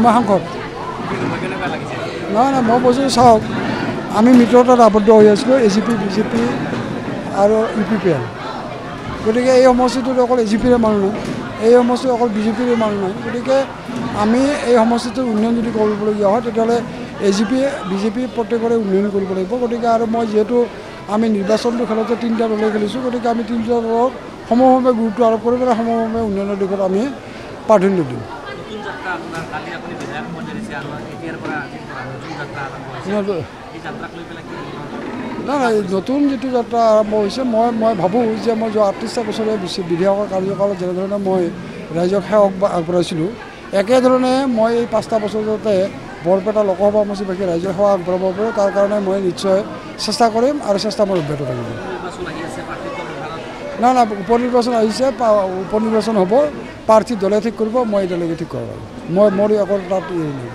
মই সাংসদ নহয় মই কৈছোঁ চাওক আমি মিত্ৰতাত আবদ্ধ হৈ আছিলোঁ AGP BJP আৰু UPPL গতিকে এই সমষ্টিটোত অকল AGPৰে মানুহ নাই এই সমষ্টিত অকল BJPৰে মানুহ নাই গতিকে আমি এই সমষ্টিটোৰ উন্নয়ন যদি কৰিবলগীয়া হয় তেতিয়াহ'লে AGP BJP প্ৰত্যেকৰে উন্নয়ন কৰিব লাগিব গতিকে আৰু মই যিহেতু আমি নিৰ্বাচনটো খেলোঁতে 3টা দলে খেলিছোঁ গতিকে আমি 3টা দলক সমভাৱে গুৰুত্ব আৰোপ কৰি পেলাই সমভাৱে উন্নয়নৰ দিশত আমি প্ৰাধান্য দিম নাই নতুন যিটো যাত্ৰা আৰম্ভ হৈছে মই ভাবোঁ যে মই যোৱা 38টা বছৰীয়া বিধায়কৰ কাৰ্যকালত যেনেধৰণে মই ৰাইজক সেৱা আগবঢ়াইছিলোঁ একেধৰণে মই এই 5টা বছৰতে বৰপেটা লোকসভা সমষ্টিবাসী ৰাইজৰ সেৱা আগবঢ়াব পাৰোঁ তাৰ কাৰণে মই নিশ্চয় চেষ্টা কৰিম আৰু চেষ্টা মই অব্যাহত থাকিব নাই উপনিৰ্বাচন আহিছে উপনিৰ্বাচন হ'ব প্ৰাৰ্থী দলে ঠিক কৰিব মই এতিয়ালৈকে ঠিক কৰা নাই মই মোৰ অকল তাত নাই